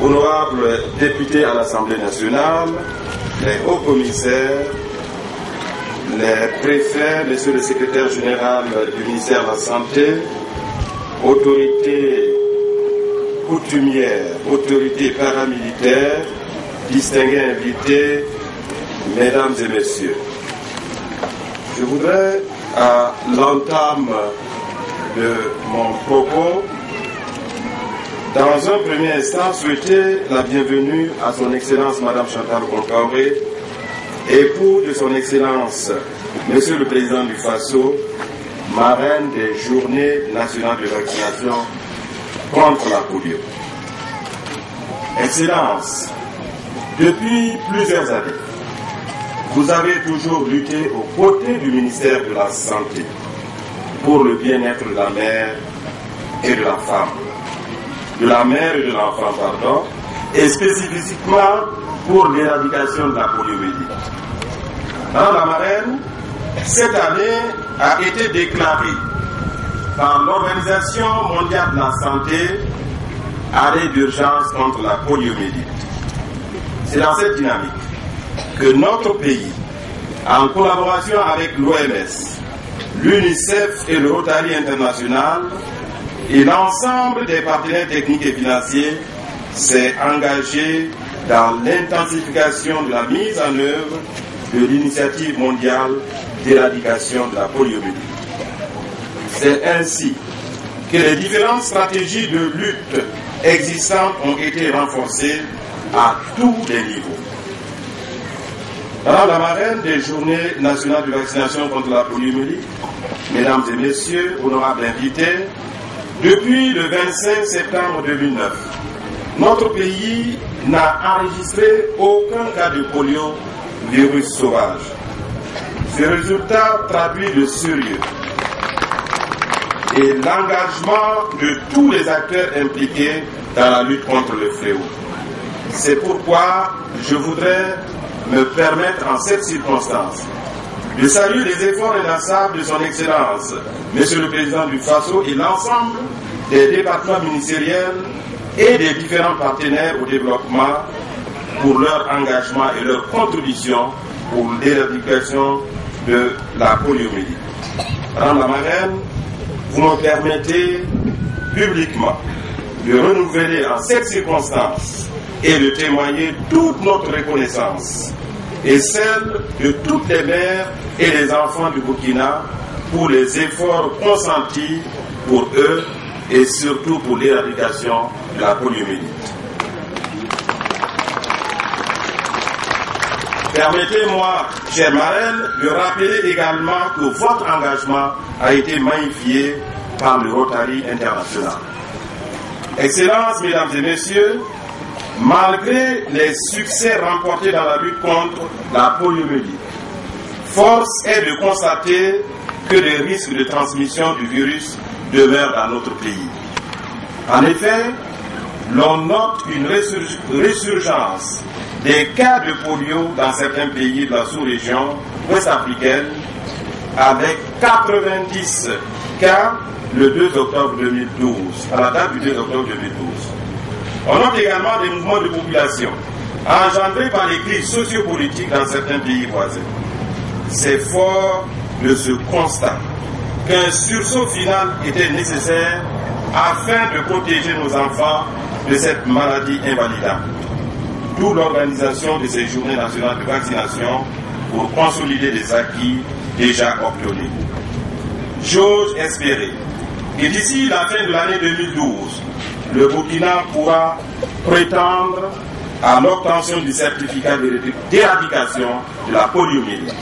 Honorables députés à l'Assemblée nationale, les hauts commissaires, les préfets, messieurs le secrétaire général du ministère de la Santé, autorités coutumières, autorités paramilitaires, distingués invités, mesdames et messieurs. Je voudrais, à l'entame de mon propos, dans un premier instant, souhaiter la bienvenue à son Excellence Madame Chantal Compaoré, époux de son Excellence Monsieur le Président du Faso, marraine des Journées nationales de vaccination contre la polio. Excellence, depuis plusieurs années, vous avez toujours lutté aux côtés du ministère de la Santé pour le bien-être de la mère et de la femme. De la mère et de l'enfant, pardon, et spécifiquement pour l'éradication de la poliomyélite. Dans la marraine, cette année a été déclarée par l'Organisation mondiale de la santé arrêt d'urgence contre la poliomyélite. C'est dans cette dynamique que notre pays, en collaboration avec l'OMS, l'UNICEF et le Rotary International, et l'ensemble des partenaires techniques et financiers s'est engagé dans l'intensification de la mise en œuvre de l'initiative mondiale d'éradication de la poliomyélite. C'est ainsi que les différentes stratégies de lutte existantes ont été renforcées à tous les niveaux. Dans la marraine des Journées nationales de vaccination contre la poliomyélite, mesdames et messieurs, honorables invités, depuis le 25 septembre 2009, notre pays n'a enregistré aucun cas de poliovirus sauvage. Ce résultat traduit le sérieux et l'engagement de tous les acteurs impliqués dans la lutte contre le fléau. C'est pourquoi je voudrais me permettre en cette circonstance de saluer les efforts inlassables de son Excellence, Monsieur le Président du Faso et l'ensemble des départements ministériels et des différents partenaires au développement pour leur engagement et leur contribution pour l'éradication de la poliomyélite. Madame la marraine, vous me permettez publiquement de renouveler en cette circonstance et de témoigner toute notre reconnaissance et celle de toutes les mères et les enfants du Burkina pour les efforts consentis pour eux et surtout pour l'éradication de la poliomyélite. Permettez-moi, chère marraine, de rappeler également que votre engagement a été magnifié par le Rotary International. Excellences, mesdames et messieurs, malgré les succès remportés dans la lutte contre la poliomyélite, force est de constater que les risques de transmission du virus demeurent dans notre pays. En effet, l'on note une résurgence des cas de polio dans certains pays de la sous-région ouest-africaine, avec 90 cas le 2 octobre 2012, à la date du 2 octobre 2012. On note également des mouvements de population engendrés par les crises sociopolitiques dans certains pays voisins. C'est fort de ce constat qu'un sursaut final était nécessaire afin de protéger nos enfants de cette maladie invalidante. D'où l'organisation de ces journées nationales de vaccination pour consolider les acquis déjà obtenus. J'ose espérer que d'ici la fin de l'année 2012, le Burkina pourra prétendre à l'obtention du certificat d'éradication de la poliomyélite.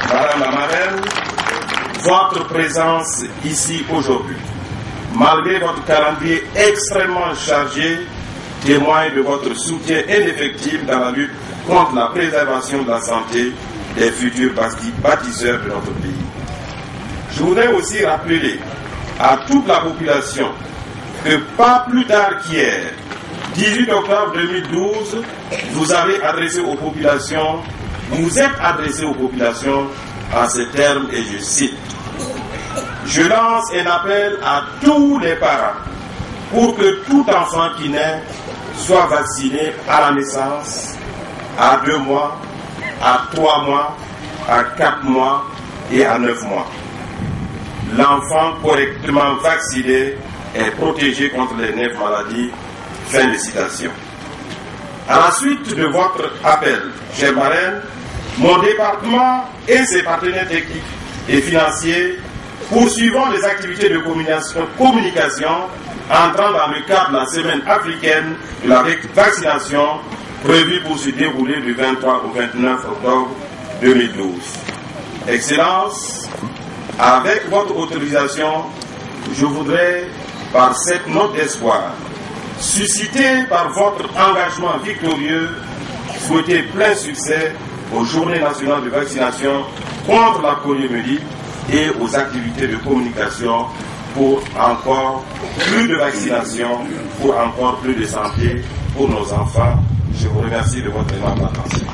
Madame la marraine, votre présence ici aujourd'hui, malgré votre calendrier extrêmement chargé, témoigne de votre soutien indéfectible dans la lutte contre la préservation de la santé des futurs bâtisseurs de notre pays. Je voudrais aussi rappeler à toute la population que pas plus tard qu'hier, 18 octobre 2012, vous avez adressé aux populations, vous êtes adressé aux populations en ces termes et je cite: Je lance un appel à tous les parents pour que tout enfant qui naît soit vacciné à la naissance, à 2 mois, à 3 mois, à 4 mois et à 9 mois. L'enfant correctement vacciné est protégé contre les 9 maladies. Fin de citation. À la suite de votre appel, chère marraine, mon département et ses partenaires techniques et financiers poursuivons les activités de communication entrant dans le cadre de la semaine africaine de la vaccination prévue pour se dérouler du 23 au 29 octobre 2012. Excellence, avec votre autorisation, je voudrais, par cette note d'espoir, suscitée par votre engagement victorieux, souhaiter plein succès aux Journées nationales de vaccination contre la poliomyélite et aux activités de communication pour encore plus de vaccination, pour encore plus de santé pour nos enfants. Je vous remercie de votre aimable attention.